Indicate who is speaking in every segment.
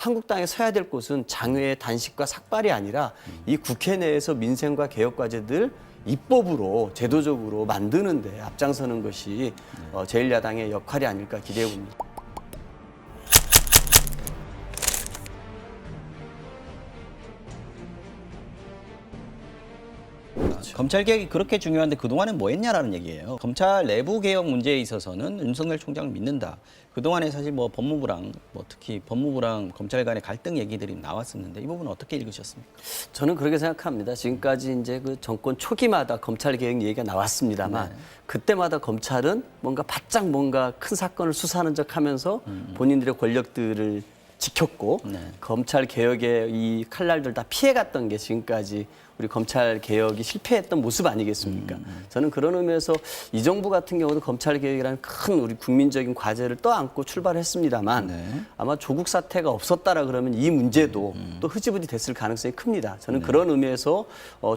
Speaker 1: 한국당에 서야 될 곳은 장외의 단식과 삭발이 아니라 이 국회 내에서 민생과 개혁 과제들 입법으로 제도적으로 만드는 데 앞장서는 것이 제1야당의 역할이 아닐까 기대해 봅니다.
Speaker 2: 검찰 개혁이 그렇게 중요한데 그동안은 뭐 했냐라는 얘기예요. 검찰 내부 개혁 문제에 있어서는 윤석열 총장을 믿는다. 그동안에 사실 뭐 법무부랑 특히 법무부랑 검찰 간의 갈등 얘기들이 나왔었는데 이 부분은 어떻게 읽으셨습니까?
Speaker 1: 저는 그렇게 생각합니다. 지금까지 이제 그 정권 초기마다 검찰 개혁 얘기가 나왔습니다만 그때마다 검찰은 뭔가 바짝 뭔가 큰 사건을 수사하는 척하면서 본인들의 권력들을 지켰고 검찰 개혁의 이 칼날들 다 피해갔던 게 지금까지 우리 검찰 개혁이 실패했던 모습 아니겠습니까? 저는 그런 의미에서 이 정부 같은 경우도 검찰 개혁이라는 큰 우리 국민적인 과제를 떠안고 출발했습니다만 아마 조국 사태가 없었다라 그러면 이 문제도 또 흐지부지 됐을 가능성이 큽니다. 저는 그런 의미에서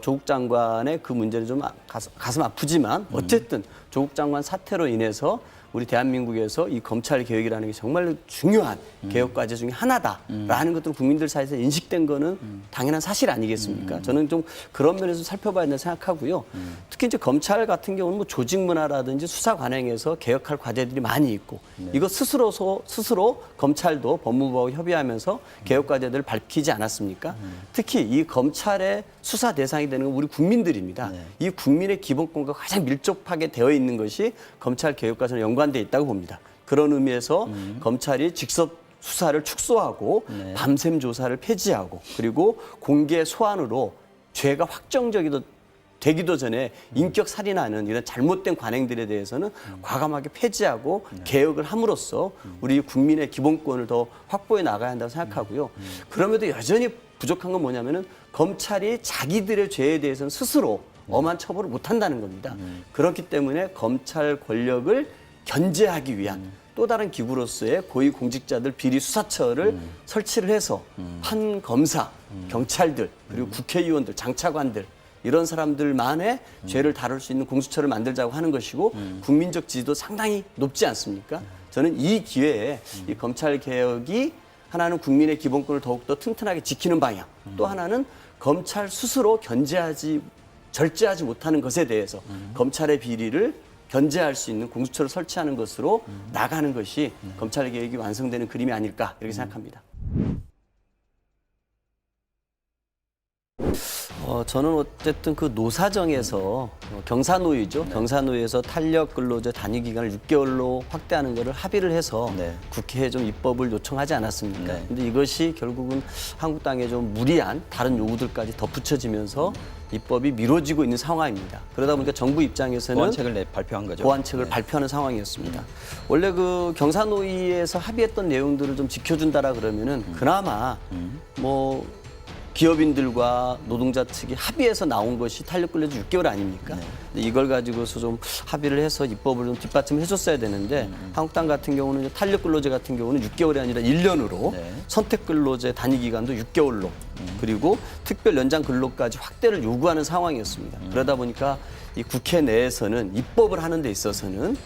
Speaker 1: 조국 장관의 그 문제는 좀 가슴 아프지만 어쨌든 조국 장관 사태로 인해서 우리 대한민국에서 이 검찰 개혁이라는 게 정말 중요한 개혁 과제 중에 하나다라는 것들을 국민들 사이에서 인식된 거는 당연한 사실 아니겠습니까? 저는 좀 그런 면에서 살펴봐야 된다고 생각하고요. 특히 이제 검찰 같은 경우는 뭐 조직 문화라든지 수사 관행에서 개혁할 과제들이 많이 있고 이거 스스로 검찰도 법무부하고 협의하면서 개혁 과제들을 밝히지 않았습니까? 특히 이 검찰의 수사 대상이 되는 건 우리 국민들입니다. 이 국민의 기본권과 가장 밀접하게 되어 있는 것이 검찰 개혁과 저는 연관되어 있다고 봅니다. 그런 의미에서 검찰이 직접 수사를 축소하고 밤샘 조사를 폐지하고 그리고 공개 소환으로 죄가 되기도 전에 인격 살인하는 이런 잘못된 관행들에 대해서는 과감하게 폐지하고 개혁을 함으로써 우리 국민의 기본권을 더 확보해 나가야 한다고 생각하고요. 그럼에도 여전히 부족한 건 뭐냐면은 검찰이 자기들의 죄에 대해서는 스스로 엄한 처벌을 못 한다는 겁니다. 그렇기 때문에 검찰 권력을 견제하기 위한 또 다른 기구로서의 고위공직자들 비리수사처를 설치를 해서 판검사, 경찰들, 그리고 국회의원들, 장차관들 이런 사람들만의 죄를 다룰 수 있는 공수처를 만들자고 하는 것이고 국민적 지지도 상당히 높지 않습니까? 저는 이 기회에 이 검찰 개혁이 하나는 국민의 기본권을 더욱더 튼튼하게 지키는 방향, 또 하나는 검찰 스스로 절제하지 못하는 것에 대해서 검찰의 비리를 견제할 수 있는 공수처를 설치하는 것으로 나가는 것이 검찰 개혁이 완성되는 그림이 아닐까 이렇게 생각합니다. 저는 어쨌든 그 노사정에서 경사노위죠. 경사노위에서 탄력 근로제 단위 기간을 6개월로 확대하는 것을 합의를 해서 국회에 좀 입법을 요청하지 않았습니까? 근데 이것이 결국은 한국당의 좀 무리한 다른 요구들까지 덧붙여지면서 입법이 미뤄지고 있는 상황입니다. 그러다 보니까 정부 입장에서는
Speaker 2: 보완책을 발표한 거죠.
Speaker 1: 보완책을 발표하는 상황이었습니다. 원래 그 경사노위에서 합의했던 내용들을 좀 지켜준다라 그러면은 그나마 뭐 기업인들과 노동자 측이 합의해서 나온 것이 탄력 근로제 6개월 아닙니까? 근데 이걸 가지고서 좀 합의를 해서 입법을 좀 뒷받침을 해줬어야 되는데 한국당 같은 경우는 탄력 근로제 같은 경우는 6개월이 아니라 1년으로 선택 근로제 단위 기간도 6개월로 그리고 특별 연장 근로까지 확대를 요구하는 상황이었습니다. 그러다 보니까 이 국회 내에서는 입법을 하는 데 있어서는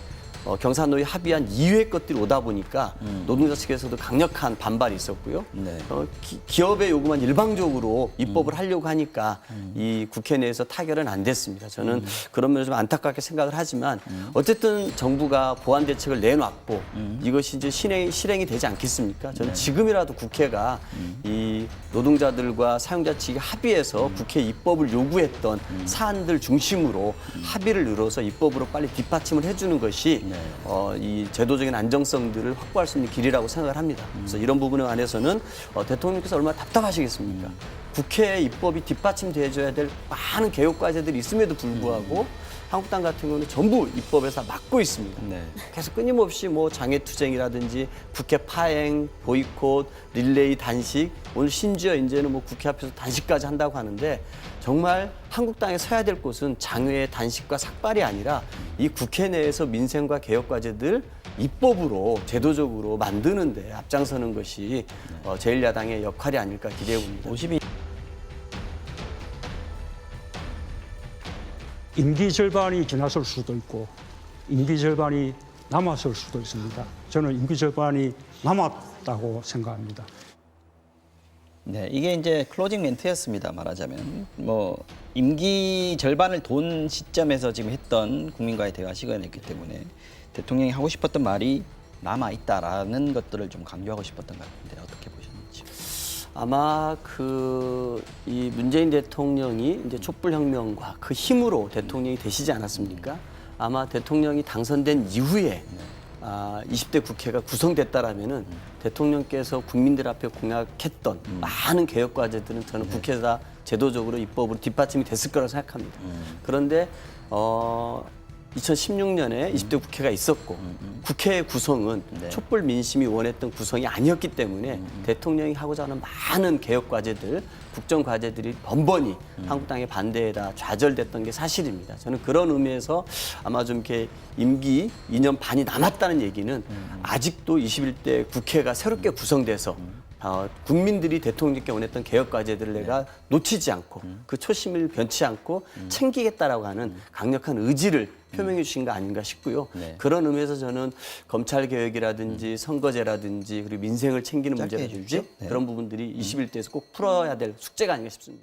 Speaker 1: 경사노위 합의한 이외의 것들이 오다 보니까 노동자 측에서도 강력한 반발이 있었고요. 기업의 요구만 일방적으로 입법을 하려고 하니까 이 국회 내에서 타결은 안 됐습니다. 저는 그런 면에서 좀 안타깝게 생각을 하지만 어쨌든 정부가 보완 대책을 내놨고 이것이 이제 실행이 되지 않겠습니까? 저는 지금이라도 국회가 이 노동자들과 사용자 측이 합의해서 국회 입법을 요구했던 사안들 중심으로 합의를 이뤄서 입법으로 빨리 뒷받침을 해주는 것이 이 제도적인 안정성들을 확보할 수 있는 길이라고 생각을 합니다. 그래서 이런 부분에 관해서는 대통령께서 얼마나 답답하시겠습니까? 국회 입법이 뒷받침돼줘야 될 많은 개혁 과제들이 있음에도 불구하고 한국당 같은 경우는 전부 입법에서 막고 있습니다. 계속 끊임없이 뭐 장애투쟁이라든지 국회 파행, 보이콧, 릴레이 단식, 오늘 심지어 이제는 뭐 국회 앞에서 단식까지 한다고 하는데 정말 한국당에 서야 될 곳은 장외의 단식과 삭발이 아니라 이 국회 내에서 민생과 개혁 과제들 입법으로 제도적으로 만드는 데 앞장서는 것이 제1야당의 역할이 아닐까 기대해 봅니다.
Speaker 3: 임기 절반이 지났을 수도 있고 임기 절반이 남았을 수도 있습니다. 저는 임기 절반이 남았다고 생각합니다.
Speaker 2: 네, 이게 이제 클로징 멘트였습니다. 말하자면 뭐 임기 절반을 돈 시점에서 지금 했던 국민과의 대화 시간이었기 때문에 대통령이 하고 싶었던 말이 남아 있다라는 것들을 좀 강조하고 싶었던 것 같은데 어떻게 보셨는지.
Speaker 1: 아마 이 문재인 대통령이 이제 촛불혁명과 그 힘으로 대통령이 되시지 않았습니까? 아마 대통령이 당선된 이후에 20대 국회가 구성됐다라면은 대통령께서 국민들 앞에 공약했던 많은 개혁 과제들은 저는 국회에서 제도적으로 입법으로 뒷받침이 됐을 거라고 생각합니다. 그런데 2016년에 20대 국회가 있었고 국회의 구성은 촛불 민심이 원했던 구성이 아니었기 때문에 대통령이 하고자 하는 많은 개혁 과제들, 국정 과제들이 번번이 한국당의 반대에다 좌절됐던 게 사실입니다. 저는 그런 의미에서 아마 좀 이렇게 임기 2년 반이 남았다는 얘기는 아직도 21대 국회가 새롭게 구성돼서 국민들이 대통령께 원했던 개혁 과제들을 내가 놓치지 않고 그 초심을 변치 않고 챙기겠다라고 하는 강력한 의지를 표명해 주신 거 아닌가 싶고요.
Speaker 2: 네.
Speaker 1: 그런 의미에서 저는 검찰 개혁이라든지 선거제라든지 그리고 민생을 챙기는
Speaker 2: 짧게
Speaker 1: 문제라든지
Speaker 2: 해주십시오. 네.
Speaker 1: 그런 부분들이 21대에서 꼭 풀어야 될 숙제가 아닌가 싶습니다.